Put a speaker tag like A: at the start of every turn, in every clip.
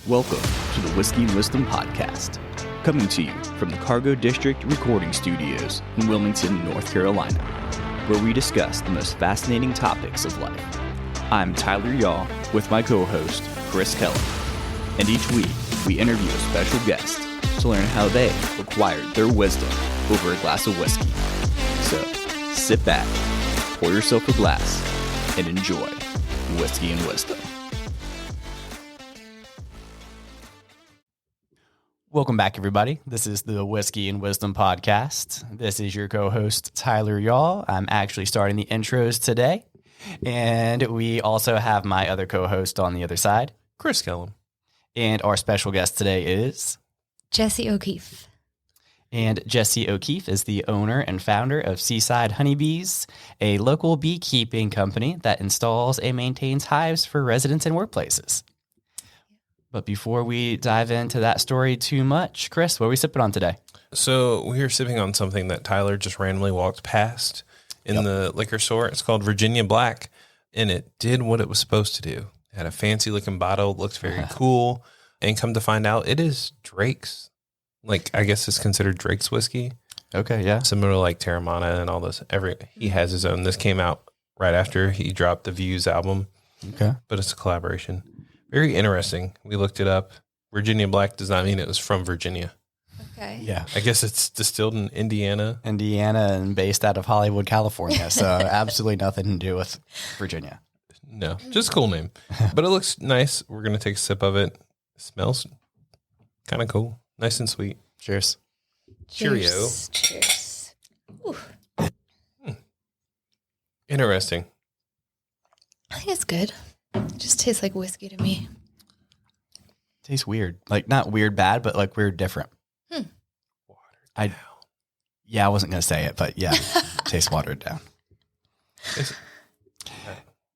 A: Welcome to the Whiskey and Wisdom Podcast, coming to you from the Cargo District Recording Studios in Wilmington, North Carolina, where we discuss the most fascinating topics of life. I'm Tyler Yaw with my co-host, Chris Kellum, and each week we interview a special guest to learn how they acquired their wisdom over a glass of whiskey. So, sit back, pour yourself a glass, and enjoy Whiskey and Wisdom. Welcome back, everybody. This is the Whiskey and Wisdom Podcast. This is your co-host, Tyler Yaw. I'm actually starting the intros today. And we also have my other co-host on the other side,
B: Chris Kellum.
A: And our special guest today is
C: Jessy O'Keefe.
A: And Jessy O'Keefe is the owner and founder of Seaside Honey Bees, a local beekeeping company that installs and maintains hives for residents and workplaces. But before we dive into that story too much, Chris, what are we sipping on today?
B: So we are sipping on something that Tyler just randomly walked past in the liquor store. It's called Virginia Black, and it did what it was supposed to do. It had a fancy looking bottle, looked very cool, and come to find out, it is Drake's. Like, I guess it's considered Drake's whiskey.
A: Okay, yeah.
B: Similar to like Terramana and all this. He has his own. This came out right after he dropped the Views album.
A: Okay.
B: But it's a collaboration. Very interesting. We looked it up. Virginia Black does not mean it was from Virginia.
C: Okay.
A: Yeah.
B: I guess it's distilled in Indiana.
A: And based out of Hollywood, California. So absolutely nothing to do with Virginia.
B: No, just a cool name. But it looks nice. We're going to take a sip of it. It smells kind of cool. Nice and sweet.
A: Cheers.
B: Cheerio.
C: Cheers. Ooh.
B: Interesting.
C: I think it's good. It just tastes like whiskey to me.
A: Tastes weird. Like, not weird bad, but like weird different.
B: Watered down.
A: Yeah, I wasn't going to say it, but yeah, tastes watered down.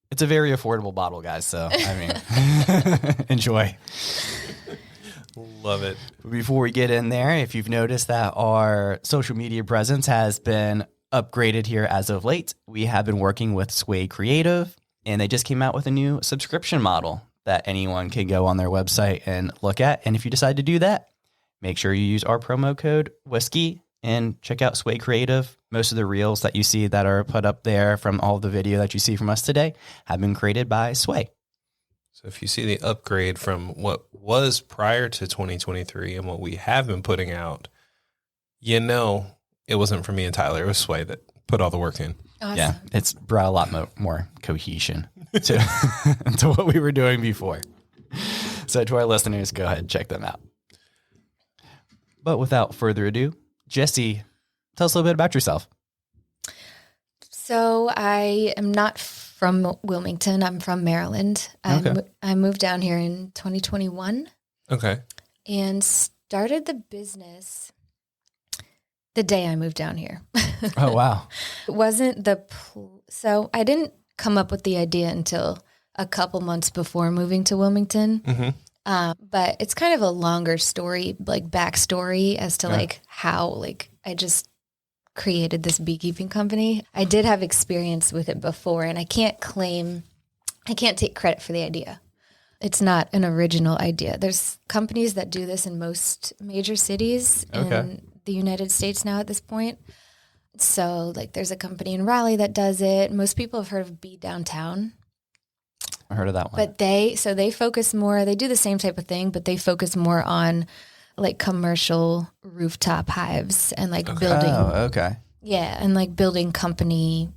A: It's a very affordable bottle, guys. So, I mean, enjoy.
B: Love it.
A: Before we get in there, if you've noticed that our social media presence has been upgraded here as of late, we have been working with Sway Creative, and they just came out with a new subscription model that anyone can go on their website and look at. And if you decide to do that, make sure you use our promo code whiskey and check out Sway Creative. Most of the reels that you see that are put up there from all the video that you see from us today have been created by Sway.
B: So if you see the upgrade from what was prior to 2023 and what we have been putting out, you know it wasn't for me and Tyler. It was Sway that put all the work in.
C: Awesome.
A: Yeah, it's brought a lot more cohesion to, to what we were doing before. So to our listeners, go ahead and check them out. But without further ado, Jessy, tell us a little bit about yourself.
C: So I am not from Wilmington. I'm from Maryland. I moved down here in 2021.
B: Okay.
C: And started the business the day I moved down here.
A: Oh, wow.
C: It wasn't so I didn't come up with the idea until a couple months before moving to Wilmington.
B: Mm-hmm.
C: But it's kind of a longer story, like backstory as to like how like I just created this beekeeping company. I did have experience with it before, and I can't take credit for the idea. It's not an original idea. There's companies that do this in most major cities in the United States now at this point. So like there's a company in Raleigh that does it. Most people have heard of Bee Downtown.
A: I heard of that one.
C: But they focus more, they do the same type of thing, but they focus more on like commercial rooftop hives and like building.
A: Oh, okay.
C: Yeah. And like building company.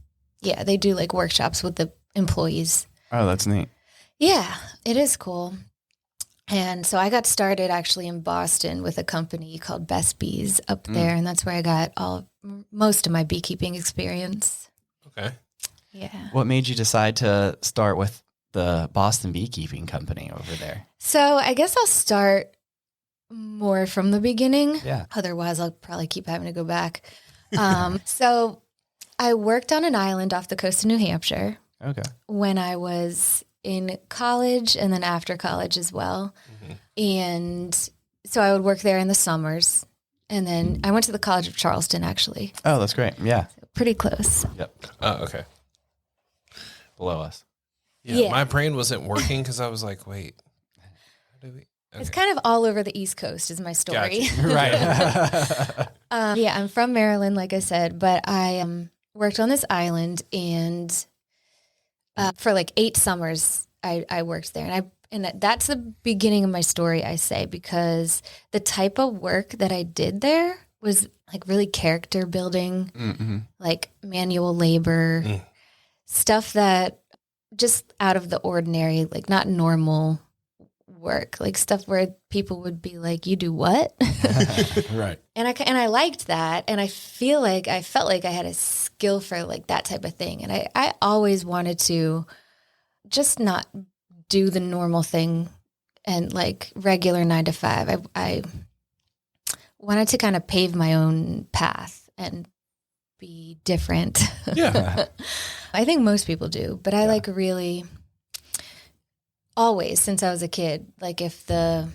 C: Yeah. They do like workshops with the employees.
A: Oh, that's neat.
C: Yeah, it is cool. And so I got started actually in Boston with a company called Best Bees up there. And that's where I got most of my beekeeping experience.
B: Okay.
C: Yeah.
A: What made you decide to start with the Boston Beekeeping Company over there?
C: So I guess I'll start more from the beginning.
A: Yeah.
C: Otherwise, I'll probably keep having to go back. So I worked on an island off the coast of New Hampshire.
A: Okay.
C: When I was in college and then after college as well. Mm-hmm. And so I would work there in the summers. And then I went to the College of Charleston, actually.
A: Oh, that's great. Yeah.
C: So pretty close.
A: Yep.
B: Oh, okay.
A: Below us.
B: Yeah, my brain wasn't working because I was like, wait, how do we?
C: It's kind of all over the East Coast is my story.
B: Gotcha.
D: Right.
C: Yeah, I'm from Maryland, like I said, but I worked on this island, and for like 8 summers, I worked there, and that's the beginning of my story, I say, because the type of work that I did there was like really character building, like manual labor, stuff that just out of the ordinary, like not normal work, like stuff where people would be like, "You do what?"
D: Right.
C: And I liked that, and I felt like I had a skill for like that type of thing, and I always wanted to just not do the normal thing and like regular 9 to 5. I wanted to kind of pave my own path and be different.
B: Yeah.
C: I think most people do, but I like really always since I was a kid, like if the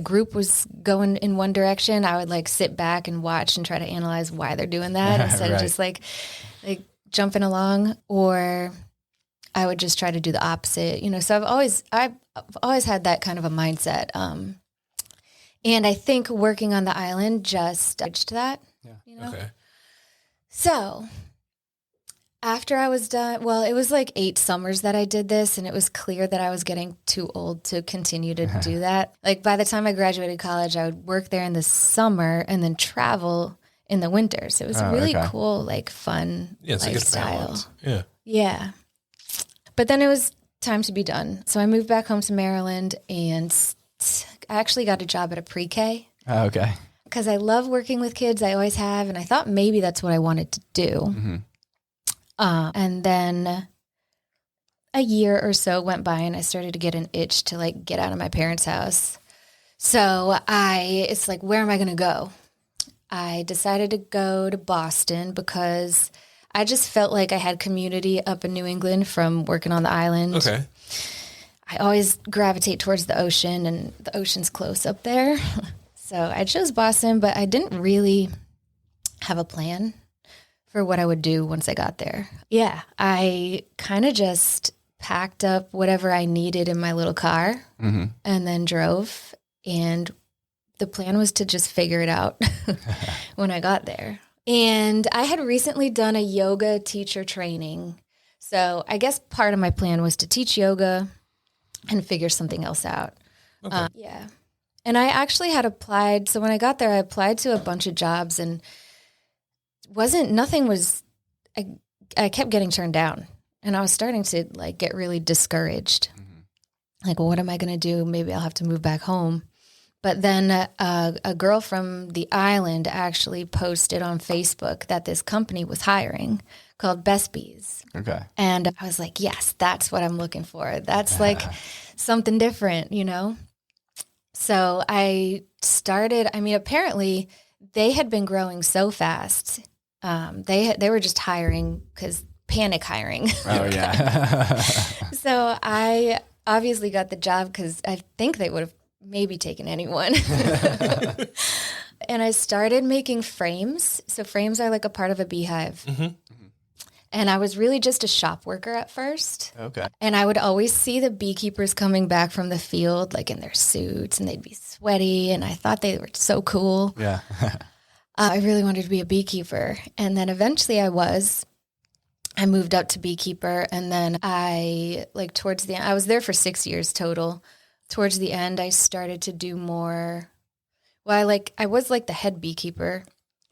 C: group was going in one direction, I would like sit back and watch and try to analyze why they're doing that instead of just like jumping along, or I would just try to do the opposite, so I've always had that kind of a mindset. And I think working on the island just touched that,
B: Okay.
C: So after I was done, well, it was like 8 summers that I did this, and it was clear that I was getting too old to continue to do that. Like by the time I graduated college, I would work there in the summer and then travel in the winter. So it was really cool, like fun
B: Yeah, it's
C: lifestyle.
B: a good balance. Yeah.
C: Yeah. But then it was time to be done. So I moved back home to Maryland, and I actually got a job at a pre-K.
D: Oh, okay.
C: Because I love working with kids. I always have. And I thought maybe that's what I wanted to do. And then a year or so went by, and I started to get an itch to like get out of my parents' house. So it's like, where am I going to go? I decided to go to Boston because I just felt like I had community up in New England from working on the island.
B: Okay.
C: I always gravitate towards the ocean, and the ocean's close up there. So I chose Boston, but I didn't really have a plan for what I would do once I got there. Yeah, I kind of just packed up whatever I needed in my little car and then drove. And the plan was to just figure it out when I got there. And I had recently done a yoga teacher training. So I guess part of my plan was to teach yoga and figure something else out.
B: Okay.
C: Yeah. And I actually had applied. So when I got there, I applied to a bunch of jobs, and I kept getting turned down, and I was starting to like get really discouraged. Like, well, what am I going to do? Maybe I'll have to move back home. But then a girl from the island actually posted on Facebook that this company was hiring called Best Bees. Okay. And I was like, yes, that's what I'm looking for. That's like something different, So I started, apparently they had been growing so fast. They were just hiring because panic hiring.
D: Oh, yeah.
C: So I obviously got the job because I think they would have maybe taken anyone. And I started making frames. So frames are like a part of a beehive. And I was really just a shop worker at first. Okay. And I would always see the beekeepers coming back from the field, like in their suits, and they'd be sweaty. And I thought they were so cool. Yeah. I really wanted to be a beekeeper. And then eventually I moved up to beekeeper. And then towards the end, I was there for 6 years total. Towards the end, I started to do more. Well, I was like the head beekeeper.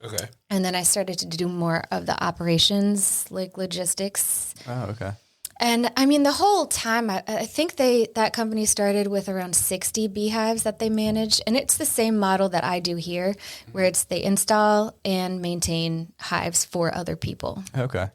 C: Okay. And then I started to do more of the operations, like logistics. Oh, okay. And the whole time, I think that company started with around 60 beehives that they manage. And it's the same model that I do here, where they install and maintain hives for other people. Okay.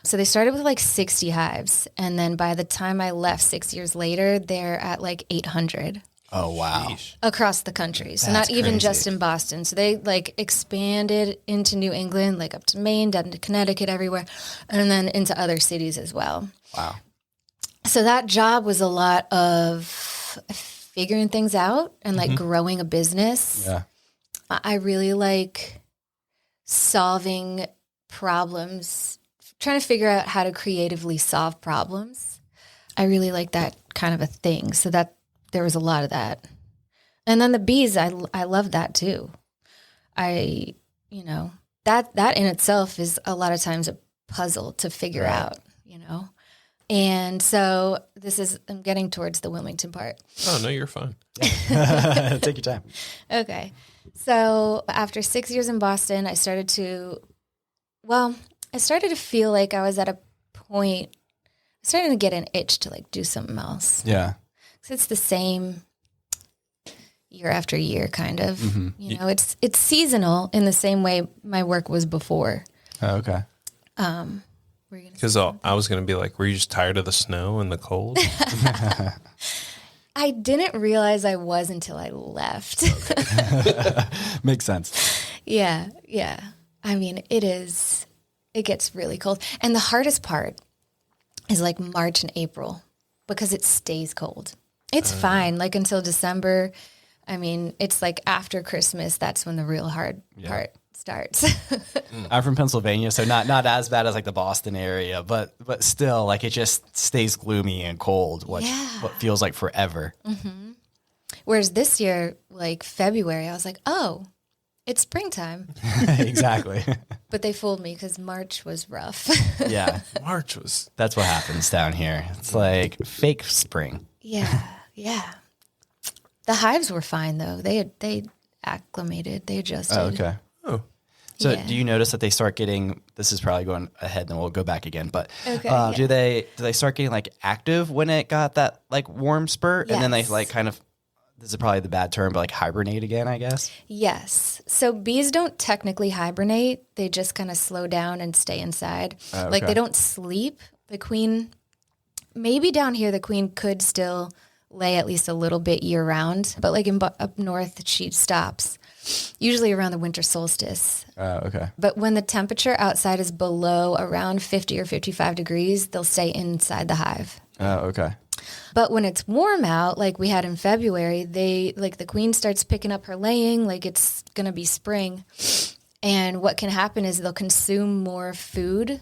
C: So they started with like 60 hives. And then by the time I left 6 years later, they're at like 800. Oh, wow. Sheesh. Across the country. So that's not even just in Boston. So they expanded into New England, up to Maine, down to Connecticut, everywhere, and then into other cities as well. Wow. So that job was a lot of figuring things out and growing a business. Yeah. I really like solving problems, trying to figure out how to creatively solve problems. I really like that kind of a thing. So that there was a lot of that. And then the bees, I love that too. That in itself is a lot of times a puzzle to figure out, And so I'm getting towards the Wilmington part.
B: Oh, no, you're fine.
D: Take your time.
C: Okay. So after 6 years in Boston, I started to feel like I was at a point, starting to get an itch to like do something else.
D: Yeah.
C: Because it's the same year after year, kind of.
D: Mm-hmm.
C: It's seasonal in the same way my work was before.
D: Oh, okay.
B: Because I was going to be like, were you just tired of the snow and the cold?
C: I didn't realize I was until I left.
D: Makes sense.
C: Yeah. I mean, it gets really cold. And the hardest part is like March and April because it stays cold. It's fine, like until December. I mean, it's like after Christmas, that's when the real hard part starts.
D: I'm from Pennsylvania, so not as bad as like the Boston area, but still, like it just stays gloomy and cold, what feels like forever.
C: Mm-hmm. Whereas this year, like February, I was like, oh, it's springtime.
D: Exactly.
C: But they fooled me because March was rough.
D: Yeah. That's what happens down here. It's like fake spring.
C: Yeah. The hives were fine though. They acclimated. They adjusted.
D: Oh, okay.
B: Oh.
D: So do you notice that they start getting, this is probably going ahead and we'll go back again, but do they start getting like active when it got that like warm spurt? And then they like kind of, this is probably the bad term, but like hibernate again, I guess?
C: Yes. So bees don't technically hibernate. They just kind of slow down and stay inside.
D: Okay.
C: Like they don't sleep. The queen, maybe down here, the queen could still lay at least a little bit year round, but like up north, she stops, usually around the winter solstice.
D: Okay.
C: But when the temperature outside is below around 50 or 55 degrees, they'll stay inside the hive.
D: Oh, okay.
C: But when it's warm out, like we had in February, the queen starts picking up her laying, like it's going to be spring. And what can happen is they'll consume more food.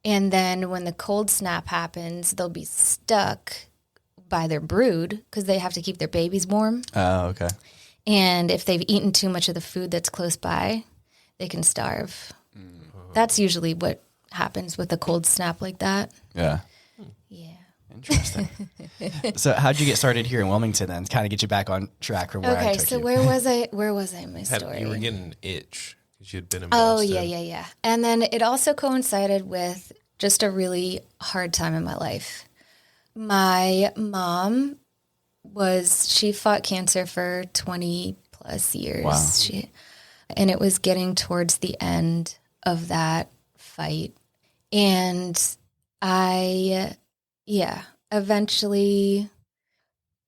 C: And then when the cold snap happens, they'll be stuck by their brood because they have to keep their babies warm.
D: Oh, okay.
C: And if they've eaten too much of the food that's close by, they can starve. That's usually what happens with a cold snap like that.
D: Yeah.
C: Yeah.
D: Interesting. So how'd you get started here in Wilmington then? Kind of get you back on track from where I took
C: so
D: you.
C: where was I in my story?
B: You were getting an itch because you'd been in
C: Oh,
B: Boston.
C: yeah. And then it also coincided with just a really hard time in my life. My mom she fought cancer for 20 plus years.
D: Wow.
C: And it was getting towards the end of that fight. And I eventually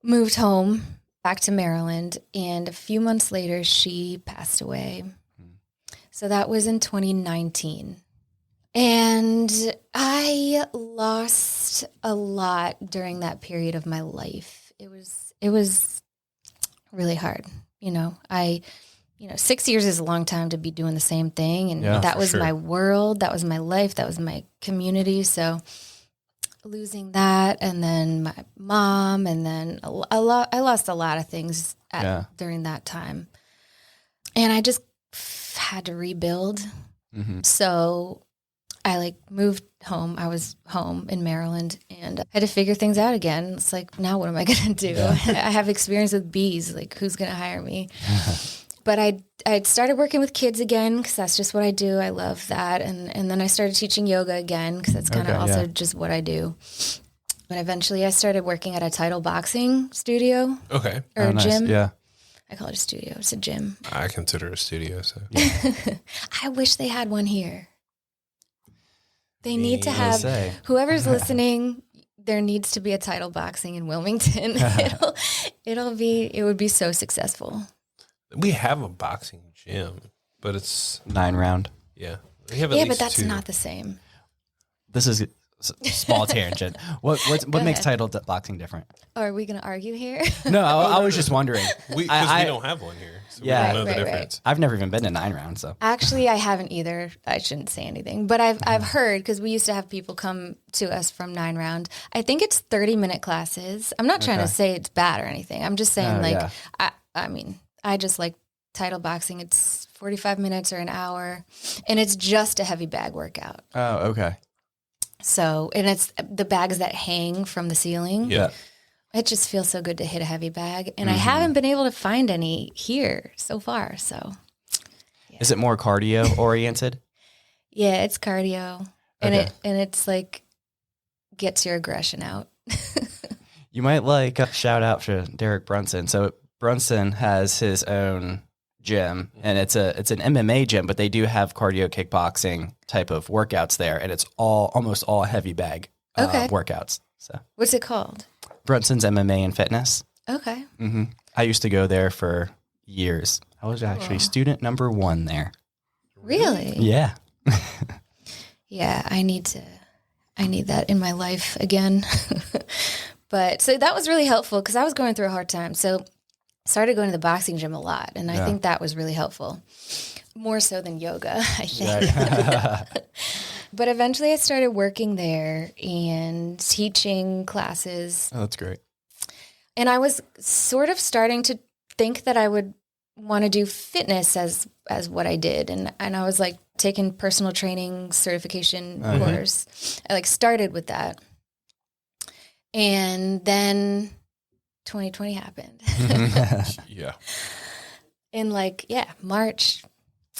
C: moved home back to Maryland. And a few months later, she passed away. So that was in 2019. And I lost a lot during that period of my life. It was really hard. 6 years is a long time to be doing the same thing. And that was my world. That was my life. That was my community. So losing that, and then my mom, and then I lost a lot of things during that time. And I just had to rebuild. Mm-hmm. So I moved home. I was home in Maryland and I had to figure things out again. It's like, now what am I going to do? Yeah. I have experience with bees. Like, who's going to hire me? But I started working with kids again because that's just what I do. I love that. And then I started teaching yoga again because that's kind of also just what I do. But eventually I started working at a tidal boxing studio.
B: Okay.
C: Or a gym.
D: Yeah.
C: I call it a studio. It's a gym.
B: I consider it a studio. So
C: I wish they had one here. They need to have, whoever's listening, there needs to be a tidal boxing in Wilmington. It would be so successful.
B: We have a boxing gym, but it's
D: 9 round.
B: Yeah. We have at least
C: but that's
B: 2.
C: not the same.
D: This is small tangent. What makes title boxing different?
C: Oh, are we going to argue here?
D: No, I was just wondering.
B: We don't have one here. So we don't know the difference.
D: I've never even been to 9 rounds. So
C: actually, I haven't either. I shouldn't say anything, but I've heard, because we used to have people come to us from 9 round. I think it's 30-minute classes. I'm not trying to say it's bad or anything. I'm just saying I mean, I just like title boxing. It's 45 minutes or an hour, and it's just a heavy bag workout.
D: Oh, okay.
C: So, and it's the bags that hang from the ceiling.
B: Yeah.
C: It just feels so good to hit a heavy bag. And I haven't been able to find any here so far. So,
D: yeah. Is it more cardio oriented?
C: Yeah, it's cardio. And it's like gets your aggression out.
D: You might like shout out to Derek Brunson. So Brunson has his own gym, and it's an MMA gym, but they do have cardio kickboxing type of workouts there, and it's almost all heavy bag workouts. So
C: what's it called?
D: Brunson's MMA and Fitness.
C: Okay.
D: Mm-hmm. I used to go there for years. I was actually student number 1 there.
C: Really?
D: Yeah.
C: Yeah, I need that in my life again. But so that was really helpful because I was going through a hard time. So started going to the boxing gym a lot, and I think that was really helpful. More so than yoga, I think. But eventually I started working there and teaching classes.
D: Oh, that's great.
C: And I was sort of starting to think that I would want to do fitness as what I did. And I was like taking personal training certification course. I like started with that. And then 2020 happened.
B: Yeah.
C: In March.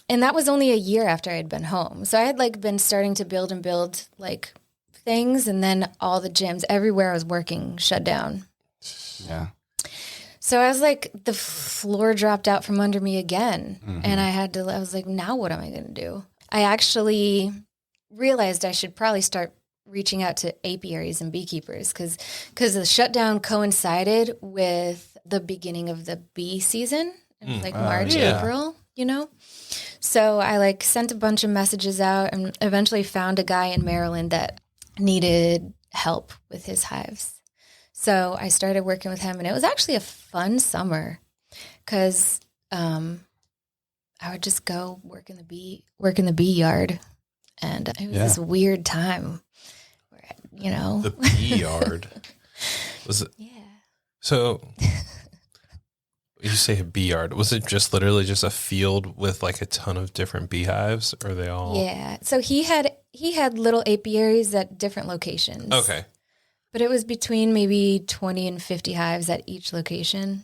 C: And that was only a year after I had been home. So I had like been starting to build like things, and then all the gyms everywhere I was working shut down.
D: Yeah.
C: So I was like, the floor dropped out from under me again. And I was like, now what am I going to do? I actually realized I should probably start reaching out to apiaries and beekeepers because the shutdown coincided with the beginning of the bee season. It was like March, April, So I like sent a bunch of messages out and eventually found a guy in Maryland that needed help with his hives. So I started working with him, and it was actually a fun summer because I would just go work in the bee yard, and it was this weird time where,
B: the bee yard. Was it?
C: Yeah.
B: So you say a bee yard. Was it just literally just a field with like a ton of different beehives? Or are they all?
C: Yeah. So he had little apiaries at different locations.
B: Okay.
C: But it was between maybe 20 and 50 hives at each location.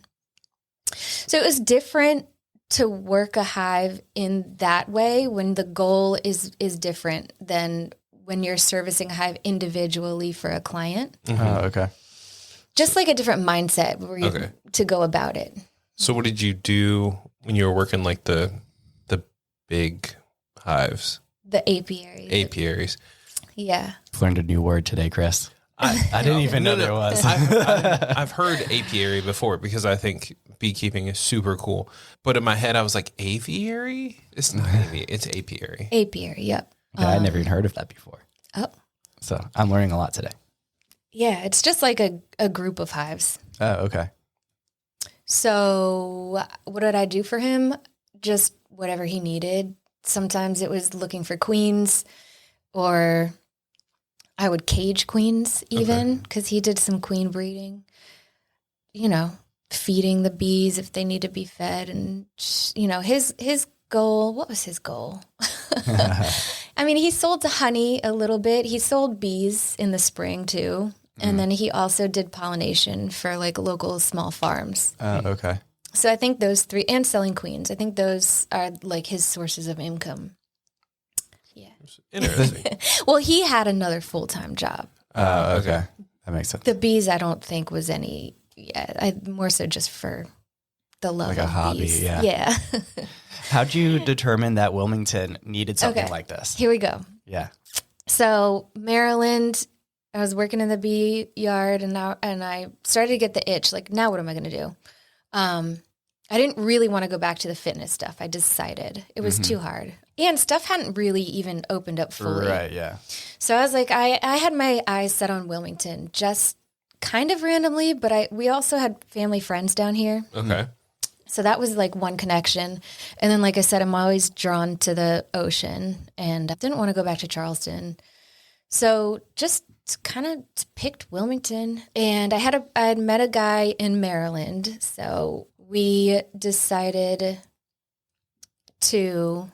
C: So it was different to work a hive in that way when the goal is different than when you're servicing a hive individually for a client.
D: Okay.
C: Just like a different mindset to go about it.
B: So what did you do when you were working like the big hives?
C: The apiaries.
B: Apiaries.
C: Yeah.
D: Learned a new word today, Chris. I didn't even know there was.
B: I've heard apiary before because I think beekeeping is super cool. But in my head, I was like, aviary? It's not aviary. It's apiary.
C: Apiary, yep.
D: Yeah, I'd never even heard of that before.
C: Oh.
D: So I'm learning a lot today.
C: Yeah, it's just like a group of hives.
D: Oh, okay.
C: So what did I do for him? Just whatever he needed. Sometimes it was looking for queens, or I would cage queens even because he did some queen breeding, feeding the bees if they need to be fed. And, his goal, what was his goal? I mean, he sold to honey a little bit. He sold bees in the spring too. And then he also did pollination for like local small farms.
D: Okay.
C: So I think those 3, and selling queens, I think those are like his sources of income. Yeah.
B: Interesting.
C: Well, he had another full-time job.
D: Okay. That makes sense.
C: The bees, I don't think was any, more so just for the love
D: like
C: of
D: a hobby.
C: bees.
D: Yeah. How'd you determine that Wilmington needed something like this?
C: Here we go.
D: Yeah.
C: So Maryland, I was working in the bee yard, and I started to get the itch. Like, now what am I going to do? I didn't really want to go back to the fitness stuff. I decided it was too hard. And stuff hadn't really even opened up fully.
D: Right, yeah.
C: So I was like, I had my eyes set on Wilmington just kind of randomly, but we also had family friends down here.
B: Okay.
C: So that was like one connection. And then, like I said, I'm always drawn to the ocean and I didn't want to go back to Charleston. So just kind of picked Wilmington. And I had met a guy in Maryland. So we decided to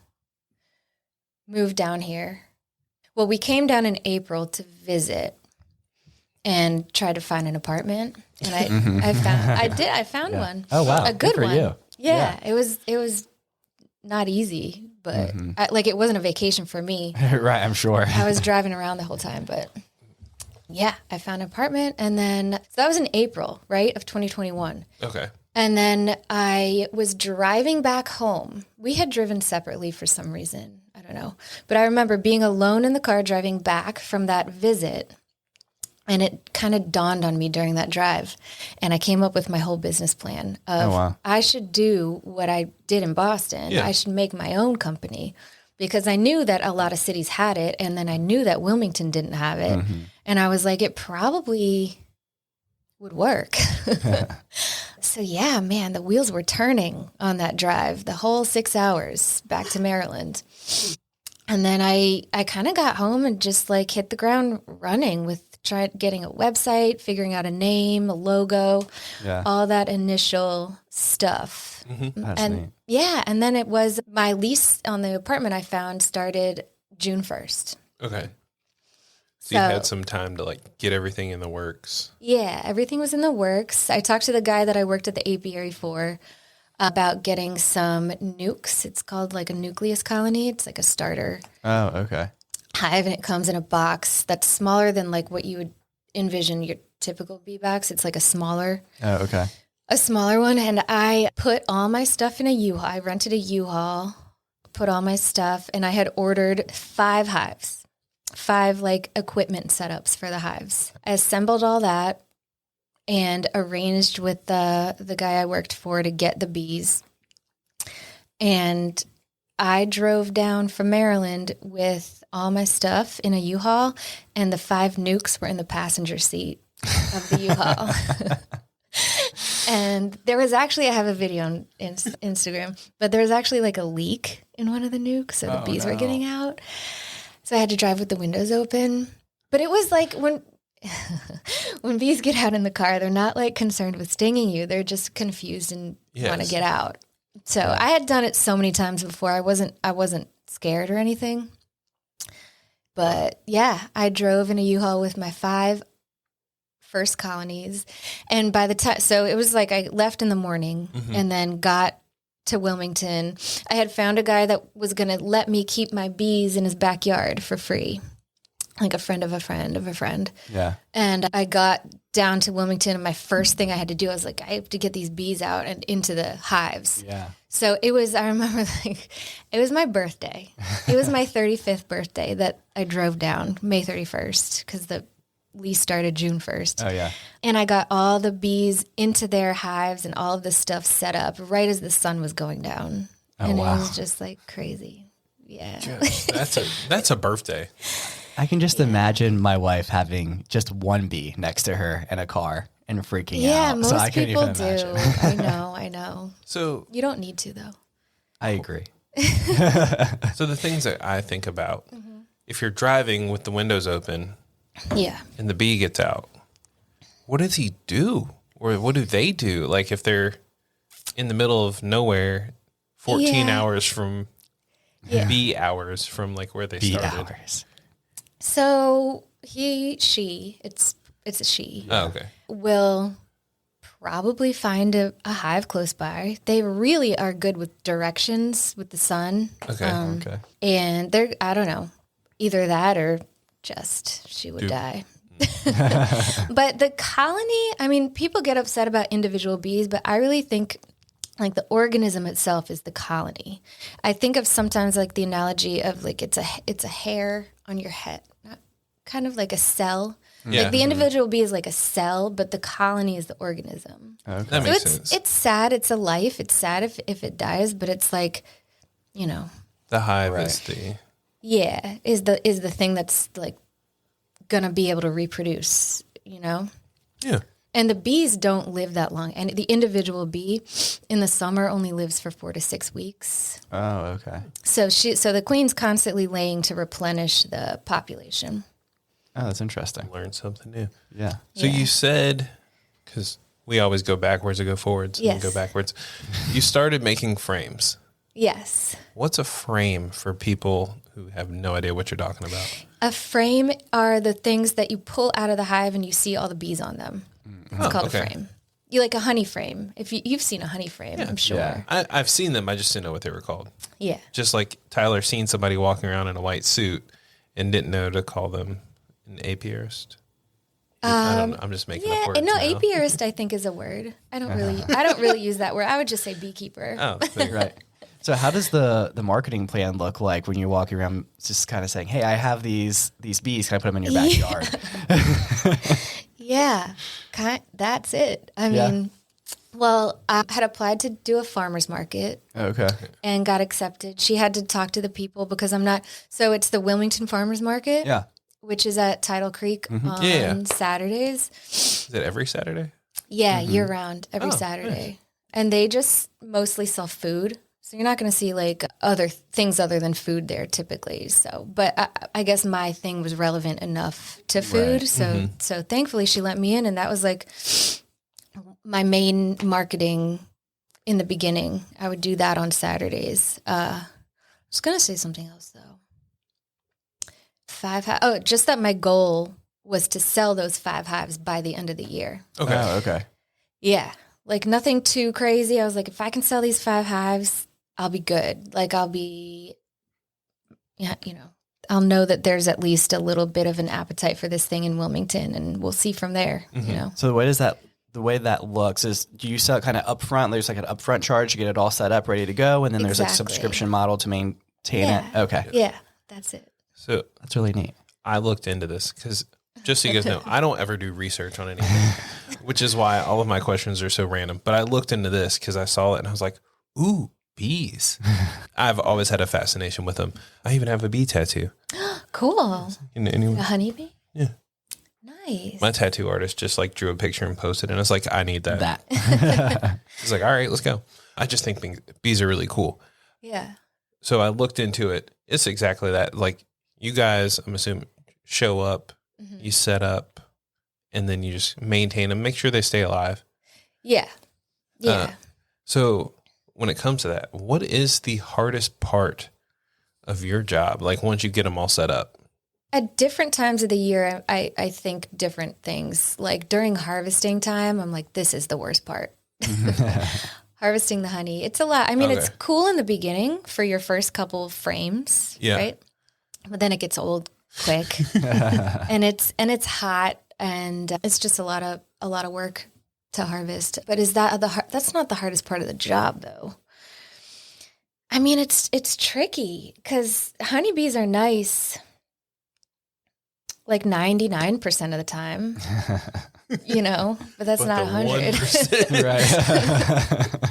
C: move down here. Well, we came down in April to visit and tried to find an apartment. And I found one.
D: Oh, wow.
C: A good
D: for
C: one.
D: you.
C: Yeah. It was not easy, but it wasn't a vacation for me.
D: Right, I'm sure.
C: I was driving around the whole time, but yeah, I found an apartment. And then, so that was in April, right, of 2021.
B: Okay.
C: And then I was driving back home. We had driven separately for some reason. I don't know. But I remember being alone in the car driving back from that visit. And it kind of dawned on me during that drive. And I came up with my whole business plan of I should do what I did in Boston.
B: Yeah.
C: I should make my own company because I knew that a lot of cities had it. And then I knew that Wilmington didn't have it. And I was like, it probably would work. So yeah, man, the wheels were turning on that drive, the whole 6 hours back to Maryland. And then I kind of got home and just like hit the ground running with getting a website, figuring out a name, a logo, all that initial stuff.
D: That's neat.
C: Yeah, and then it was my lease on the apartment I found started June 1st.
B: Okay. So you had some time to like get everything in the works.
C: Yeah, everything was in the works. I talked to the guy that I worked at the apiary for about getting some nukes. It's called like a nucleus colony. It's like a starter
D: Oh, okay.
C: hive, and it comes in a box that's smaller than like what you would envision your typical bee box. It's like a smaller one. And I put all my stuff in a U-Haul. I rented a U-Haul, put all my stuff, and I had ordered 5 hives, 5 like equipment setups for the hives. I assembled all that and arranged with the guy I worked for to get the bees. And I drove down from Maryland with all my stuff in a U-Haul, and the 5 nukes were in the passenger seat of the U-Haul. And there was actually, I have a video on Instagram, but there was actually like a leak in one of the nukes, so the bees were getting out. So I had to drive with the windows open. But it was like when bees get out in the car, they're not like concerned with stinging you. They're just confused and want to get out. So I had done it so many times before. I wasn't scared or anything. But yeah, I drove in a U-Haul with my 5 first colonies. And by the time, so it was like I left in the morning and then got to Wilmington. I had found a guy that was going to let me keep my bees in his backyard for free. Like a friend of a friend of a friend. Yeah. And I got down to Wilmington, and my first thing I had to do, I was like, I have to get these bees out and into the hives. Yeah. So it was, I remember like, it was my birthday. It was my 35th birthday that I drove down, May 31st, because the lease started June 1st. Oh, yeah. And I got all the bees into their hives and all of the stuff set up right as the sun was going down. Oh, and it was just like crazy. Yeah.
B: That's a birthday.
D: I can just imagine my wife having just one bee next to her in a car and freaking out.
C: Yeah, most people do. I know.
B: So
C: you don't need to, though.
D: I agree.
B: So the things that I think about, if you're driving with the windows open, and the bee gets out, what does he do? Or what do they do? Like if they're in the middle of nowhere, 14 hours from bee hours from like where they started.
D: Hours.
C: So it's a she.
B: Oh, okay.
C: Will probably find a hive close by. They really are good with directions with the sun.
B: Okay.
C: And they're, I don't know, either that or just she would die. But the colony, I mean, people get upset about individual bees, but I really think like the organism itself is the colony. I think of sometimes like the analogy of like it's a hair on your head, not kind of like a cell. Yeah. Like the individual bee is like a cell, but the colony is the organism.
B: Okay. That makes sense.
C: It's sad. It's a life. It's sad if it dies, but it's like,
B: The hive
D: Right.
B: is the...
C: Yeah, is the thing that's like gonna be able to reproduce, you know?
B: Yeah.
C: And the bees don't live that long. And the individual bee in the summer only lives for 4 to 6 weeks.
D: Oh, okay.
C: So the queen's constantly laying to replenish the population.
D: Oh, that's interesting.
B: Learn something new.
D: Yeah.
B: So you said, because we always go backwards and go forwards and go backwards. You started making frames.
C: Yes.
B: What's a frame for people who have no idea what you're talking about?
C: A frame are the things that you pull out of the hive and you see all the bees on them. It's called a frame. You like a honey frame. If you've seen a honey frame, I'm sure.
D: Yeah.
B: I've seen them. I just didn't know what they were called.
C: Yeah.
B: Just like Tyler seen somebody walking around in a white suit and didn't know to call them an apiarist. I don't know. I'm just making up words.
C: No,
B: now.
C: apiarist I think is a word. I don't really use that word. I would just say beekeeper.
B: Oh, there.
D: Right. So how does the marketing plan look like when you're walking around just kind of saying, hey, I have these bees, can I put them in your backyard?
C: Yeah, that's it. I mean, well, I had applied to do a farmer's market
D: Okay.
C: and got accepted. She had to talk to the people because so it's the Wilmington Farmer's Market,
D: Yeah.
C: which is at Tidal Creek on Saturdays.
B: Is it every Saturday?
C: Yeah, year round, every Saturday.
B: Nice.
C: And they just mostly sell food. So you're not going to see like other things other than food there typically. So, but I guess my thing was relevant enough to food.
D: Right.
C: So thankfully she let me in, and that was like my main marketing in the beginning. I would do that on Saturdays. I was going to say something else though. Just that my goal was to sell those 5 hives by the end of the year.
B: Okay.
D: Oh, okay.
C: Yeah. Like nothing too crazy. I was like, if I can sell these 5 hives, I'll be good. Like I'll know that there's at least a little bit of an appetite for this thing in Wilmington, and we'll see from there, you know?
D: So the way that looks is, do you sell it kind of upfront? There's like an upfront charge, you get it all set up, ready to go. And then there's like a
C: Exactly.
D: subscription model to maintain it. Okay.
C: Yeah, that's it.
B: So
D: That's really neat.
B: I looked into this because just so you guys know, I don't ever do research on anything, which is why all of my questions are so random. But I looked into this because I saw it and I was like, ooh, bees. I've always had a fascination with them. I even have a bee tattoo.
C: Cool.
B: Anyone?
C: A honeybee?
B: Yeah.
C: Nice.
B: My tattoo artist just like drew a picture and posted it. And I was like, I need that. He's like, all right, let's go. I just think bees are really cool.
C: Yeah.
B: So I looked into it. It's exactly that. Like you guys, I'm assuming, show up, you set up, and then you just maintain them, make sure they stay alive.
C: Yeah. Yeah.
B: So when it comes to that, what is the hardest part of your job? Like once you get them all set up?
C: At different times of the year, I think different things. Like during harvesting time, I'm like, this is the worst part. Harvesting the honey. It's a lot. I mean, it's cool in the beginning for your first couple of frames, right? But then it gets old quick. and it's hot, and it's just a lot of work to harvest. But that's not the hardest part of the job though. I mean, it's tricky because honeybees are nice like 99% of the time, you know, but that's not 100.
B: 1%.
D: Right.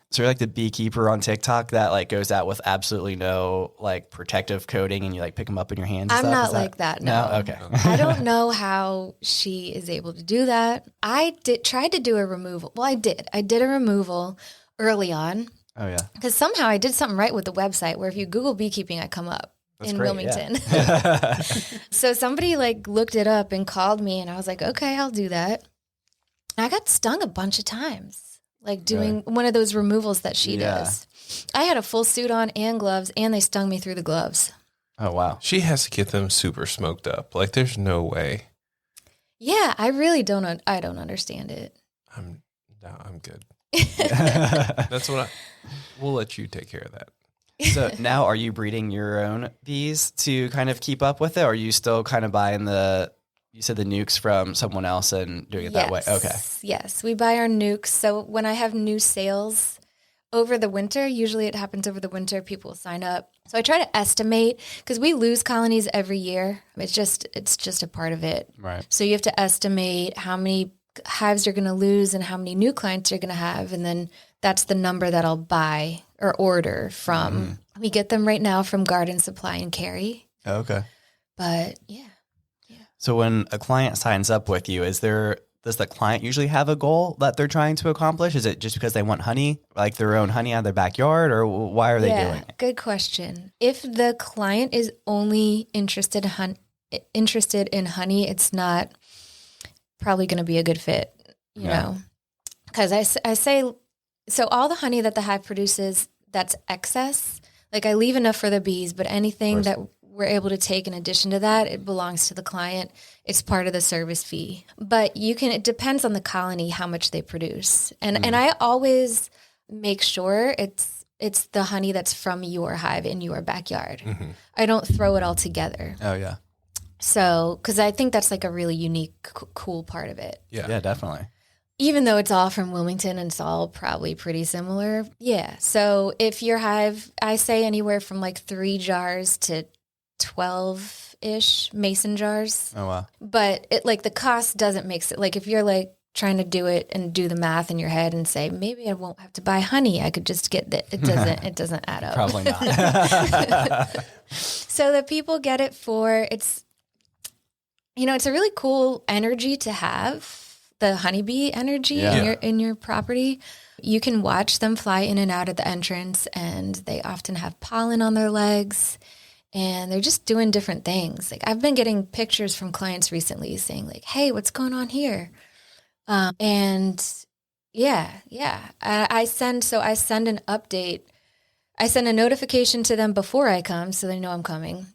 D: So you're like the beekeeper on TikTok that like goes out with absolutely no like protective coating and you like pick them up in your hands.
C: I'm not like that. No.
D: Okay.
C: I don't know how she is able to do that. I tried to do a removal. Well, I did a removal early on.
D: Oh yeah.
C: Because somehow I did something right with the website where if you Google beekeeping, I come up.
D: That's
C: in
D: great,
C: Wilmington.
D: yeah.
C: So somebody like looked it up and called me, and I was like, okay, I'll do that. And I got stung a bunch of times, like doing one of those removals that she does. I had a full suit on and gloves, and they stung me through the gloves.
D: Oh wow.
B: She has to get them super smoked up. Like there's no way.
C: Yeah, I really don't. I don't understand it.
B: I'm good. That's what we'll let you take care of that.
D: So now are you breeding your own bees to kind of keep up with it? Or are you still kind of buying you said the nukes from someone else and doing it that way? Okay.
C: Yes, we buy our nukes. So when I have new sales over the winter, usually it happens over the winter, people sign up. So I try to estimate because we lose colonies every year. It's just a part of it.
D: Right.
C: So you have to estimate how many hives you're going to lose and how many new clients you're going to have. And then that's the number that I'll buy or order from We get them right now from Garden Supply and Carry.
D: Oh, okay.
C: But yeah.
D: So when a client signs up with you, does the client usually have a goal that they're trying to accomplish? Is it just because they want honey, like their own honey out of their backyard, or why are they doing it?
C: Good question. If the client is only interested in honey, it's not probably going to be a good fit, you know, because I say, so all the honey that the hive produces, that's excess. Like I leave enough for the bees, but anything that we're able to take in addition to that, it belongs to the client. It's part of the service fee. But it depends on the colony how much they produce. And I always make sure it's the honey that's from your hive in your backyard. Mm-hmm. I don't throw it all together.
D: Oh, yeah.
C: So, because I think that's like a really unique, cool part of it.
D: Yeah, definitely.
C: Even though it's all from Wilmington and it's all probably pretty similar. Yeah. So if your hive, I say anywhere from like 3 jars to 12-ish mason jars.
D: Oh, wow. But
C: the cost doesn't make sense. Like if you're like trying to do it and do the math in your head and say, maybe I won't have to buy honey, I could just get that. It doesn't add up.
D: Probably not.
C: So the people get it for, it's a really cool energy to have. The honeybee energy in your property. You can watch them fly in and out at the entrance, and they often have pollen on their legs, and they're just doing different things. Like I've been getting pictures from clients recently saying like, hey, what's going on here? I send an update. I send a notification to them before I come so they know I'm coming.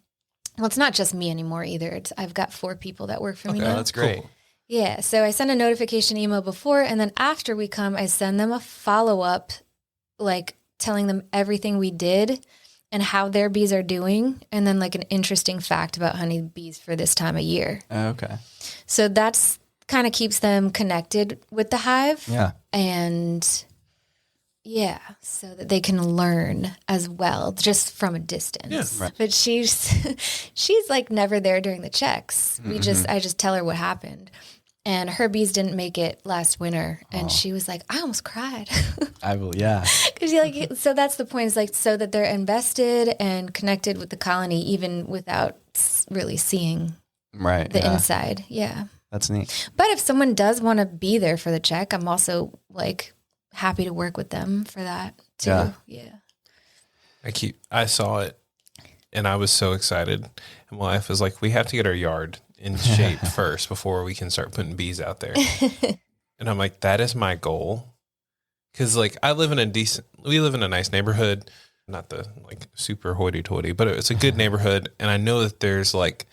C: Well, it's not just me anymore either. I've got 4 people that work for me now.
D: That's great.
B: Cool.
C: Yeah, so I send a notification email before, and then after we come, I send them a follow-up, like telling them everything we did and how their bees are doing, and then like an interesting fact about honeybees for this time of year.
D: Okay.
C: So that's kind of keeps them connected with the hive.
D: Yeah.
C: And yeah, so that they can learn as well, just from a distance.
B: Yeah, right.
C: But she's like never there during the checks. I just tell her what happened. And her bees didn't make it last winter, and she was like, "I almost cried."
D: I will, yeah.
C: Because so that's the point. Is like so that they're invested and connected with the colony, even without really seeing the inside. Yeah,
D: that's neat.
C: But if someone does want to be there for the check, I'm also like happy to work with them for that too. Yeah.
B: I saw it, and I was so excited. And my wife was like, "We have to get our yard in shape first before we can start putting bees out there." And I'm like, that is my goal. Cause like we live in a nice neighborhood, not the like super hoity toity, but it's a good neighborhood. And I know that there's like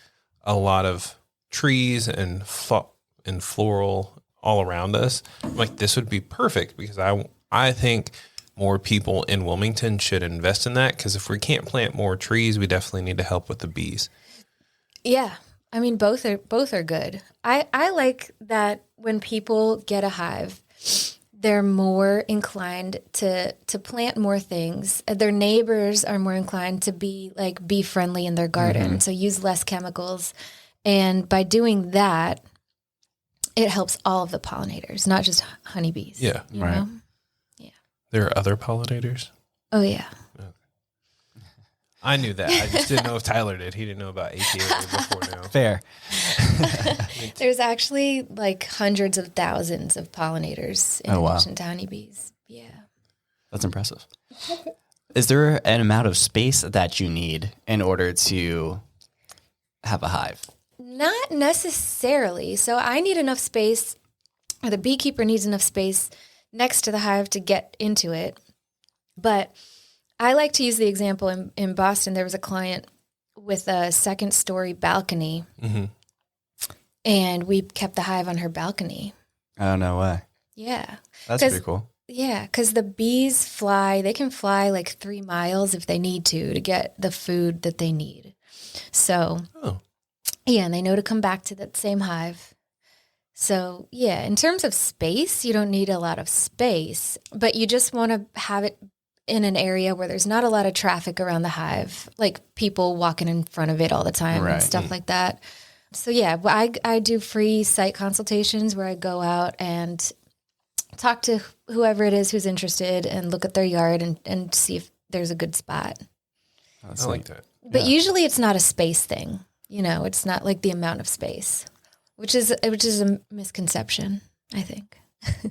B: a lot of trees and floral all around us. I'm like, this would be perfect because I think more people in Wilmington should invest in that. Cause if we can't plant more trees, we definitely need to help with the bees.
C: Yeah. I mean, both are good. I like that when people get a hive, they're more inclined to plant more things. Their neighbors are more inclined to be friendly in their garden, so use less chemicals. And by doing that, it helps all of the pollinators, not just honeybees.
B: Yeah,
C: you know? Yeah.
B: There are other pollinators?
C: Oh, yeah.
B: I knew that. I just didn't know if Tyler did. He didn't know about apiary before now.
D: Fair.
C: There's actually like hundreds of thousands of pollinators in addition to honeybees. Yeah.
D: That's impressive. Is there an amount of space that you need in order to have a hive?
C: Not necessarily. So I need enough space, or the beekeeper needs enough space next to the hive to get into it. But I like to use the example in Boston. There was a client with a 2nd-story balcony, and we kept the hive on her balcony.
D: Oh, no way.
C: Yeah.
D: That's pretty cool.
C: Yeah, because the bees they can fly like 3 miles if they need to get the food that they need. So, yeah, and they know to come back to that same hive. So, yeah, in terms of space, you don't need a lot of space, but you just want to have it in an area where there's not a lot of traffic around the hive, like people walking in front of it all the time and stuff like that. So yeah, I do free site consultations where I go out and talk to whoever it is who's interested and look at their yard and see if there's a good spot.
B: I like that.
C: But usually it's not a space thing. It's not like the amount of space, which is a misconception, I think.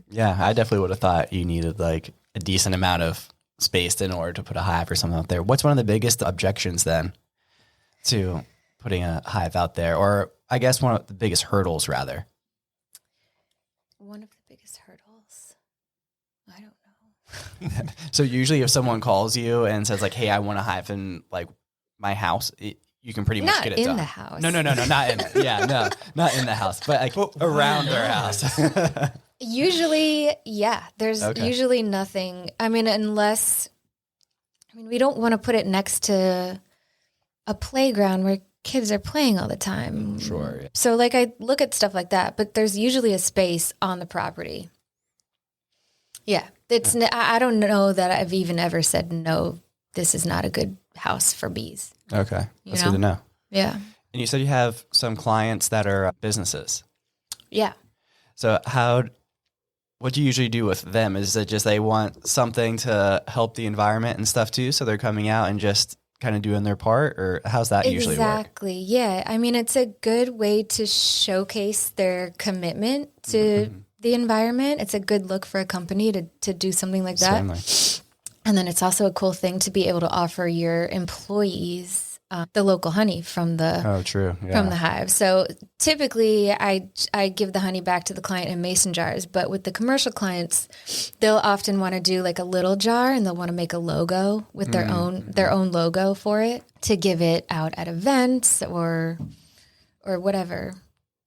D: Yeah, I definitely would have thought you needed like a decent amount of space in order to put a hive or something out there. What's one of the biggest objections then to putting a hive out there? Or I guess one of the biggest hurdles, rather.
C: One of the biggest hurdles? I don't know.
D: So usually if someone calls you and says like, hey, I want a hive in like my house, you can pretty much get it done.
C: Not in the house.
D: No, not in it. Yeah, no, not in the house, but like around their house.
C: Usually, yeah, there's usually nothing. I mean, we don't want to put it next to a playground where kids are playing all the time.
D: Sure. Yeah.
C: So like I look at stuff like that, but there's usually a space on the property. Yeah. I don't know that I've even ever said, no, this is not a good house for bees.
D: Okay. That's good to know.
C: Yeah.
D: And you said you have some clients that are businesses.
C: Yeah.
D: So what do you usually do with them? Is it just they want something to help the environment and stuff too? So they're coming out and just kind of doing their part, or how's that usually work?
C: Exactly. Yeah. I mean, it's a good way to showcase their commitment to the environment. It's a good look for a company to do something like that.
D: Certainly.
C: And then it's also a cool thing to be able to offer your employees the local honey from the from the hive. So typically I give the honey back to the client in mason jars, but with the commercial clients, they'll often want to do like a little jar and they'll want to make a logo with their own logo for it to give it out at events or whatever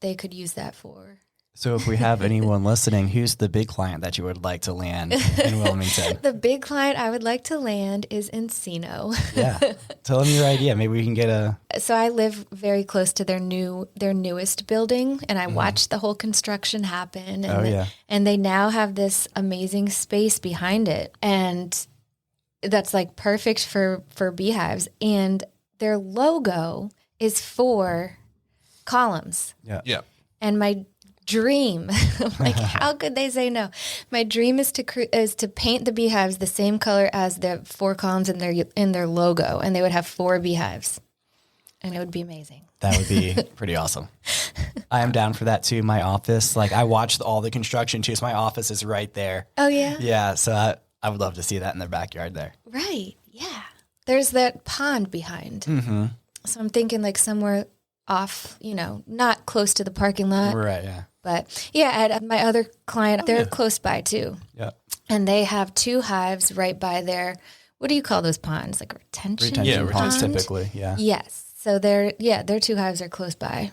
C: they could use that for.
D: So if we have anyone listening, who's the big client that you would like to land in Wilmington?
C: The big client I would like to land is Encino.
D: Yeah. Tell them your idea. Maybe we can get
C: So I live very close to their newest building, and I watched the whole construction happen. And and they now have this amazing space behind it. And that's like perfect for beehives. And their logo is 4 columns.
D: Yeah.
B: Yeah.
C: And my dream, like how could they say no? My dream is to paint the beehives the same color as the 4 columns in their logo, and they would have 4 beehives, and it would be amazing.
D: That would be pretty awesome. I am down for that too. My office, like I watched all the construction too, so my office is right there.
C: Oh yeah,
D: yeah. So I would love to see that in their backyard there.
C: Right? Yeah. There's that pond behind, so I'm thinking like somewhere off, not close to the parking lot.
D: Right. Yeah.
C: But yeah, at my other client, they're close by too.
D: Yeah.
C: And they have 2 hives right by their, what do you call those ponds? Like retention
D: ponds typically. Yeah.
C: Yes. So their 2 hives are close by.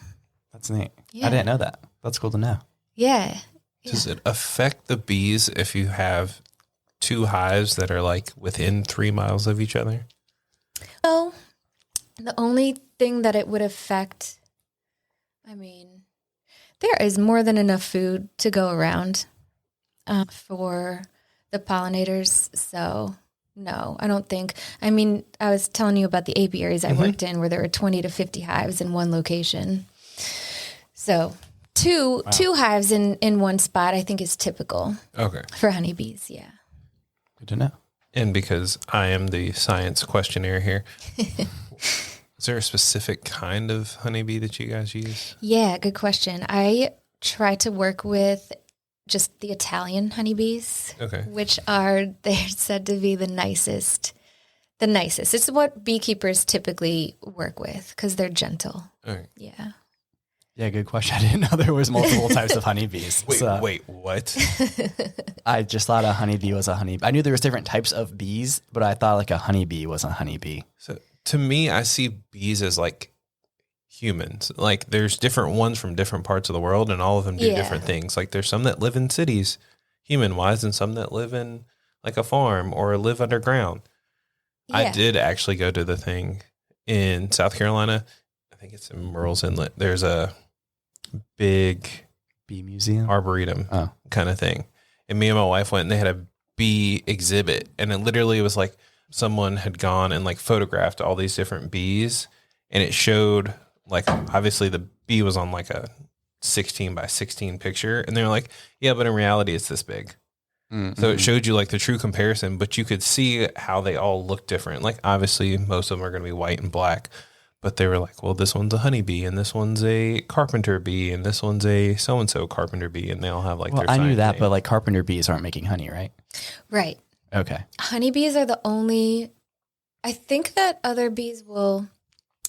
D: That's neat.
C: Yeah.
D: I didn't know that. That's cool to know.
C: Yeah.
B: Does it affect the bees if you have 2 hives that are like within 3 miles of each other?
C: So the only thing that it would affect, I mean, there is more than enough food to go around for the pollinators. So no, I don't think. I mean, I was telling you about the apiaries I worked in where there were 20 to 50 hives in one location. So two hives in one spot, I think is typical.
B: Okay.
C: For honeybees, yeah.
D: Good to know.
B: And because I am the science questionnaire here, is there a specific kind of honeybee that you guys use?
C: Yeah, good question. I try to work with just the Italian honeybees, which they're said to be the nicest. The nicest. It's what beekeepers typically work with because they're gentle.
B: Okay.
C: Yeah.
D: Yeah, good question. I didn't know there was multiple types of honeybees.
B: Wait, what?
D: I just thought a honeybee was a honeybee. I knew there was different types of bees, but I thought like a honeybee was a honeybee.
B: So to me, I see bees as like humans. Like there's different ones from different parts of the world, and all of them do different things. Like there's some that live in cities, human-wise, and some that live in like a farm or live underground. Yeah. I did actually go to the thing in South Carolina. I think it's in Murrells Inlet. There's a big
D: bee museum,
B: arboretum kind of thing. And me and my wife went, and they had a bee exhibit, and it literally was like someone had gone and like photographed all these different bees, and it showed like obviously the bee was on like a 16 by 16 picture, and they were like, yeah, but in reality it's this big.
D: Mm-hmm.
B: So it showed you like the true comparison, but you could see how they all look different. Like obviously most of them are going to be white and black, but they were like, well, this one's a honeybee and this one's a carpenter bee and this one's a so-and-so carpenter bee. And they all have like
D: well,
B: their
D: I knew that,
B: name.
D: but like carpenter bees aren't making honey, right?
C: Right.
D: Okay.
C: Honeybees are the only, I think that other bees will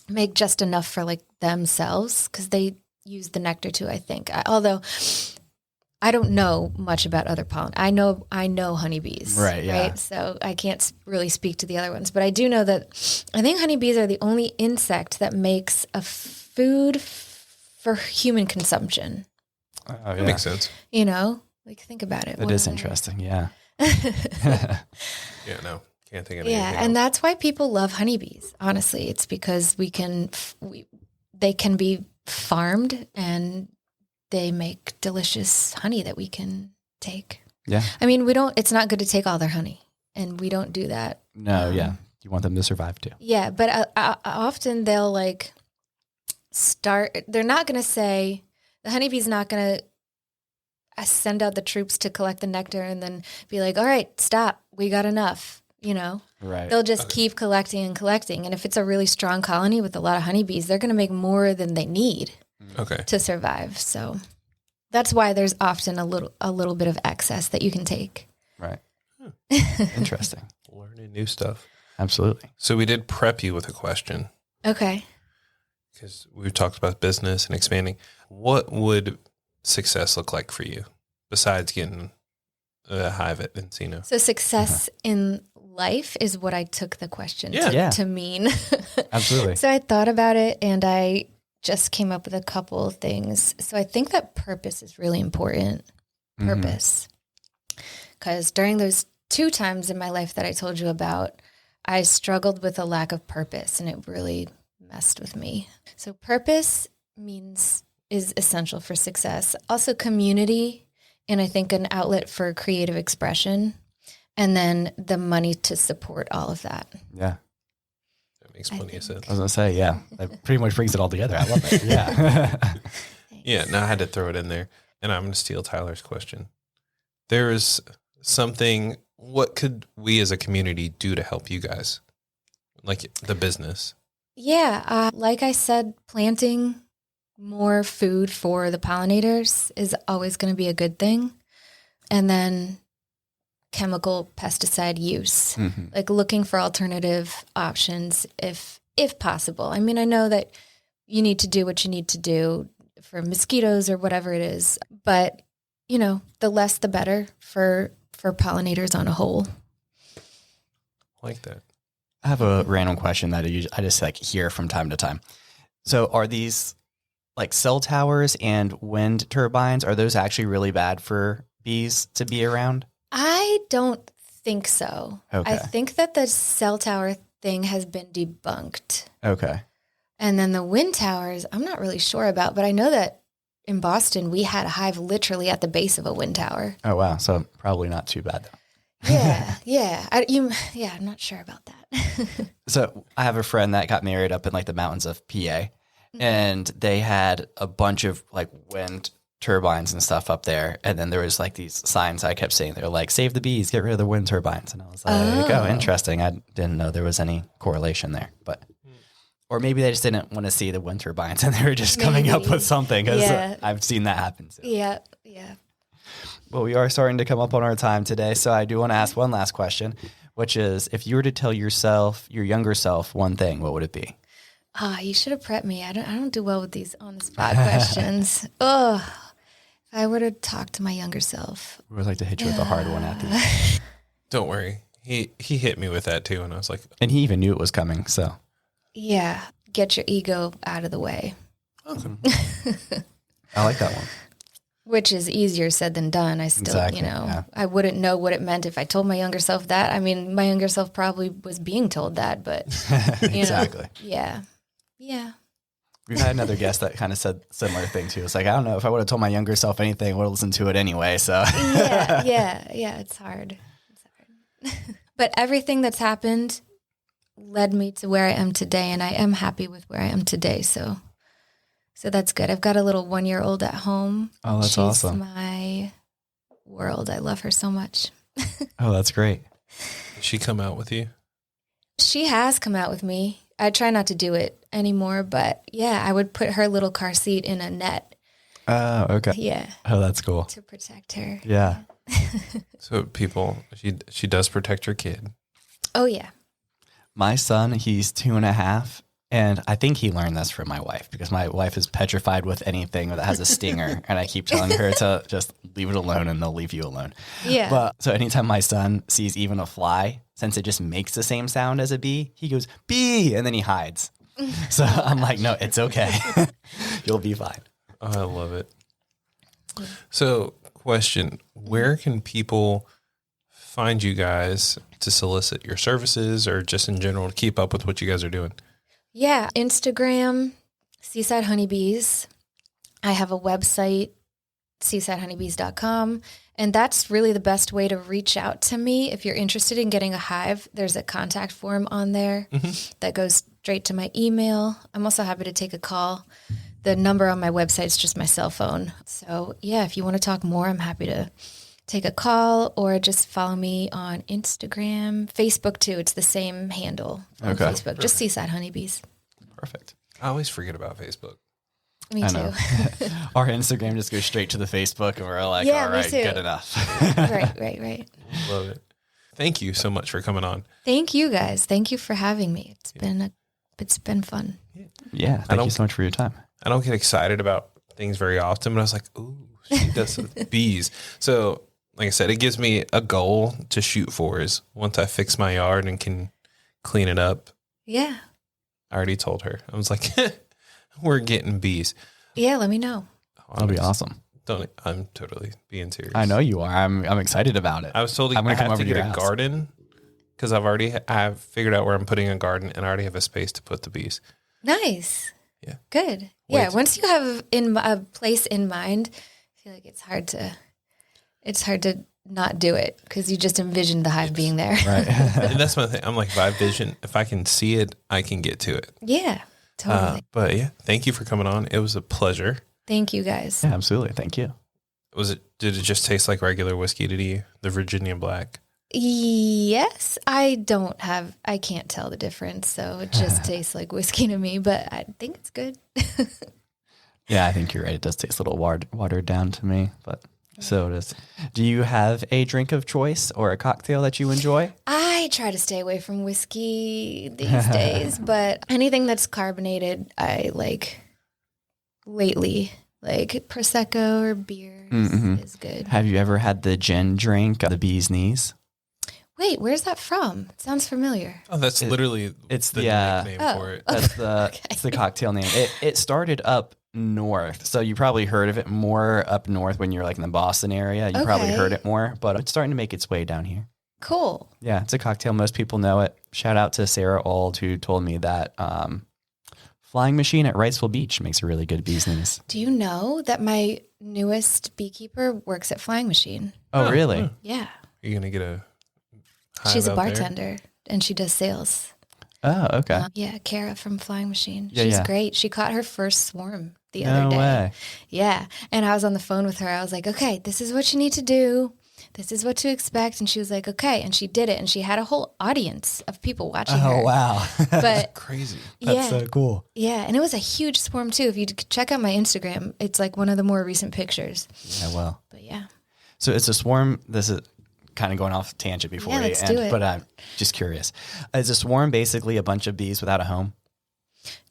C: make just enough for like themselves because they use the nectar too, I think. Although I don't know much about other pollen. I know honeybees.
D: Right, yeah.
C: Right. So I can't really speak to the other ones, but I do know that I think honeybees are the only insect that makes a food for human consumption.
D: Oh,
B: That makes sense.
C: You know, like think about it.
D: That is interesting. Yeah.
B: Yeah, no, can't think of anything.
C: Yeah, and that's why people love honeybees. Honestly, it's because they can be farmed and they make delicious honey that we can take.
D: Yeah.
C: I mean, it's not good to take all their honey, and we don't do that.
D: No, yeah. You want them to survive too.
C: Yeah, but often they'll like they're not going to say, the honeybee's not going to send out the troops to collect the nectar and then be like, all right, stop, we got enough, you know?
D: Right.
C: They'll just keep collecting and collecting. And if it's a really strong colony with a lot of honeybees, they're going to make more than they need to survive. So that's why there's often a little bit of excess that you can take.
D: Right. Interesting.
B: Learning new stuff.
D: Absolutely.
B: So we did prep you with a question
C: Okay.
B: because we've talked about business and expanding. What would success look like for you besides getting a hive at Encino?
C: So success in life is what I took the question to mean.
D: Absolutely.
C: So I thought about it and I just came up with a couple of things. So I think that purpose is really important. Purpose. Because during those 2 times in my life that I told you about, I struggled with a lack of purpose and it really messed with me. So purpose is essential for success. Also community, and I think an outlet for creative expression, and then the money to support all of that.
D: Yeah.
B: That makes plenty of sense.
D: I was going to say, yeah, that pretty much brings it all together. I love it. Yeah.
B: Yeah, no, I had to throw it in there. And I'm going to steal Tyler's question. There is something, what could we as a community do to help you guys? Like the business?
C: Yeah, like I said, planting more food for the pollinators is always going to be a good thing. And then chemical pesticide use, like looking for alternative options if possible. I mean, I know that you need to do what you need to do for mosquitoes or whatever it is, but you know, the less the better for pollinators on a whole.
B: Like that.
D: I have a random question that I just like hear from time to time. So are these like cell towers and wind turbines, are those actually really bad for bees to be around?
C: I don't think so.
D: Okay.
C: I think that the cell tower thing has been debunked.
D: Okay.
C: And then the wind towers, I'm not really sure about, but I know that in Boston, we had a hive literally at the base of a wind tower.
D: Oh, wow. So probably not too bad though.
C: Yeah. I'm not sure about that.
D: So I have a friend that got married up in like the mountains of PA, and they had a bunch of like wind turbines and stuff up there. And then there was like these signs I kept saying, they're like, save the bees, get rid of the wind turbines. And I was like, oh, interesting. I didn't know there was any correlation there, but, or maybe they just didn't want to see the wind turbines and they were just coming up with something, because I've seen that happen too.
C: Yeah.
D: Well, we are starting to come up on our time today. So I do want to ask one last question, which is, if you were to tell your younger self one thing, what would it be?
C: You should have prepped me. I don't do well with these on the spot questions. If I were to talk to my younger self,
D: I would like to hit you with a hard one at the end.
B: Don't worry. He hit me with that too. And I was like,
D: and he even knew it was coming. So
C: yeah, get your ego out of the way.
B: awesome.
D: I like that one.
C: Which is easier said than done. I still, I wouldn't know what it meant if I told my younger self that. I mean, my younger self probably was being told that, but
D: exactly.
C: Yeah.
D: We've had another guest that kind of said similar thing too. It's like, I don't know if I would have told my younger self anything, I would have listened to it anyway. So
C: yeah. It's hard. But everything that's happened led me to where I am today, and I am happy with where I am today. So that's good. I've got a little 1-year-old at home.
D: Oh, that's awesome.
C: My world. I love her so much.
D: Oh, that's great.
B: Did she come out with you?
C: She has come out with me. I try not to do it anymore, but yeah, I would put her little car seat in a net.
D: Oh, okay.
C: Yeah.
D: Oh, that's cool.
C: To protect her.
D: Yeah.
B: So people, she does protect her kid.
C: Oh, yeah.
D: My son, he's 2.5. And I think he learned this from my wife because my wife is petrified with anything that has a stinger. And I keep telling her to just leave it alone and they'll leave you alone.
C: Yeah.
D: But so anytime my son sees even a fly, since it just makes the same sound as a bee, he goes, bee, and then he hides. So I'm like, no, it's okay. You'll be fine.
B: Oh, I love it. So question, where can people find you guys to solicit your services or just in general to keep up with what you guys are doing?
C: Yeah, Instagram, Seaside Honey Bees. I have a website, seasidehoneybees.com, and that's really the best way to reach out to me. If you're interested in getting a hive, there's a contact form on there that goes straight to my email. I'm also happy to take a call. The number on my website is just my cell phone. So yeah, if you want to talk more, I'm happy to take a call or just follow me on Instagram, Facebook too. It's the same handle on Facebook, just Seaside Honeybees.
D: Perfect.
B: I always forget about Facebook.
C: Me too.
D: Our Instagram just goes straight to the Facebook and we're like,
C: Yeah,
D: all
C: me
D: right,
C: too.
D: good enough.
C: Right.
B: Love it. Thank you so much for coming on.
C: Thank you guys. Thank you for having me. It's been fun.
D: Yeah. Thank you so much for your time.
B: I don't get excited about things very often, but I was like, ooh, she does some bees. So like I said, it gives me a goal to shoot for is once I fix my yard and can clean it up.
C: Yeah.
B: I already told her. I was like, we're getting bees.
C: Yeah, let me know.
D: That'll be awesome.
B: I'm totally being serious.
D: I know you are. I'm excited about it.
B: I was told I have to get a garden because I've figured out where I'm putting a garden and I already have a space to put the bees.
C: Nice.
B: Yeah.
C: Good. Yeah. Once you have a place in mind, I feel like it's hard to not do it because you just envision the hive being there.
D: Right.
B: And that's my thing. I'm like, if I can see it, I can get to it.
C: Yeah, totally.
B: But yeah, thank you for coming on. It was a pleasure.
C: Thank you guys.
D: Yeah, absolutely. Thank you.
B: Did it just taste like regular whiskey to you? The Virginia Black?
C: Yes, I can't tell the difference. So it just tastes like whiskey to me, but I think it's good.
D: Yeah, I think you're right. It does taste a little watered down to me, but so it is. Do you have a drink of choice or a cocktail that you enjoy? I
C: try to stay away from whiskey these days, but anything that's carbonated, I like lately. Like Prosecco or beer is good.
D: Have you ever had the gin drink, the bee's knees?
C: Wait, where's that from? It sounds familiar.
B: Oh, that's literally
D: it's
B: the nickname for it.
D: That's it's the cocktail name. It started up north, so you probably heard of it more up north when you're like in the Boston area. You probably heard it more, but it's starting to make its way down here.
C: Cool.
D: Yeah, it's a cocktail. Most people know it. Shout out to Sarah Auld, who told me that Flying Machine at Wrightsville Beach makes a really good bee's knees.
C: Do you know that my newest beekeeper works at Flying Machine?
D: Oh, really?
C: Yeah.
B: Are you going to get a hive
C: She's a
B: out
C: bartender and she does sales.
D: Oh, okay.
C: Yeah, Kara from Flying Machine.
D: Yeah,
C: She's great. She caught her first swarm the other day.
D: No way.
C: Yeah. And I was on the phone with her. I was like, okay, this is what you need to do. This is what to expect. And she was like, okay. And she did it. And she had a whole audience of people watching her.
D: Oh, wow.
C: But
B: crazy.
D: That's so cool.
C: Yeah. And it was a huge swarm too. If you check out my Instagram, it's like one of the more recent pictures.
D: Yeah, well.
C: But yeah.
D: So it's a swarm. This is kind of going off tangent before we
C: let's
D: end,
C: do it.
D: but I'm just curious. Is a swarm basically a bunch of bees without a home?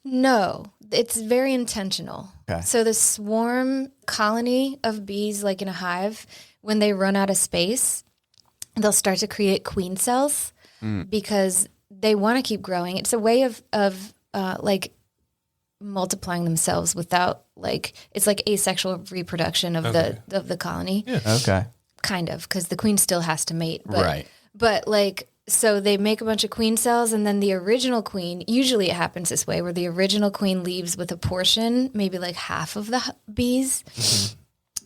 C: No, it's very intentional.
D: Okay.
C: So the swarm colony of bees, like in a hive, when they run out of space, they'll start to create queen cells because they want to keep growing. It's a way of like multiplying themselves without it's like asexual reproduction of the colony.
B: Yeah.
D: Okay.
C: Kind of, because the queen still has to mate. But,
D: Right.
C: But so they make a bunch of queen cells, and then the original queen, usually it happens this way, where the original queen leaves with a portion, maybe like half of the bees,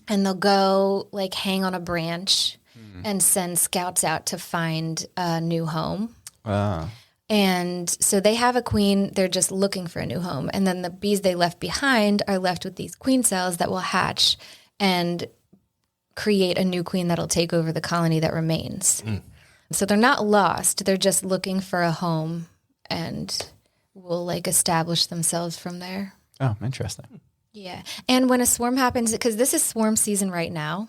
C: and they'll go hang on a branch and send scouts out to find a new home.
D: Wow.
C: And so they have a queen, they're just looking for a new home. And then the bees they left behind are left with these queen cells that will hatch and create a new queen that'll take over the colony that remains. So they're not lost. They're just looking for a home and will like establish themselves from there.
D: Oh, interesting.
C: Yeah. And when a swarm happens, because this is swarm season right now.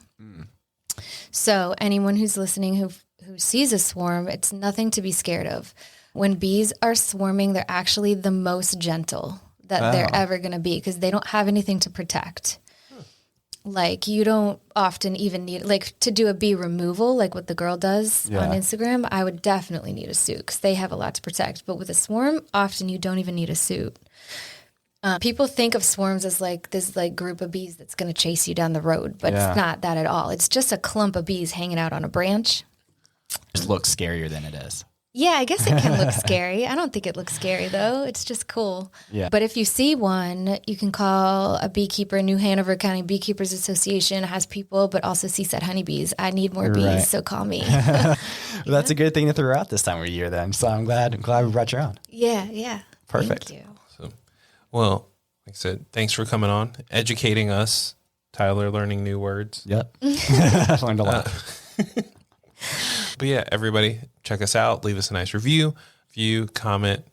C: So anyone who's listening who sees a swarm, it's nothing to be scared of. When bees are swarming, they're actually the most gentle that they're ever going to be because they don't have anything to protect. Like you don't often even need, like to do a bee removal, like what the girl does on Instagram, I would definitely need a suit because they have a lot to protect. But with a swarm, often you don't even need a suit. People think of swarms as like this like group of bees that's going to chase you down the road, but it's not that at all. It's just a clump of bees hanging out on a branch.
D: It just looks scarier than it is.
C: Yeah, I guess it can look scary. I don't think it looks scary though. It's just cool.
D: Yeah.
C: But if you see one, you can call a beekeeper. New Hanover County Beekeepers Association has people, but also Seaside Honey Bees. I need more bees, so call me.
D: Well, that's a good thing to throw out this time of year then. So I'm glad we brought you on.
C: Yeah.
D: Perfect.
C: Thank you.
B: Well, like I said, thanks for coming on, educating us, Tyler, learning new words.
D: Yep. I learned a lot.
B: But yeah, everybody check us out. Leave us a nice review, comment,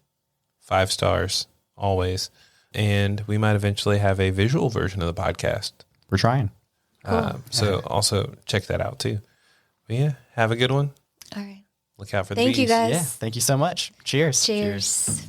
B: 5 stars always. And we might eventually have a visual version of the podcast.
D: We're trying.
C: Cool.
B: So also check that out too. But yeah, have a good one.
C: All right.
B: Look out for the
C: Thank you
B: bees.
C: guys.
D: Yeah. Thank you so much. Cheers.
C: Cheers.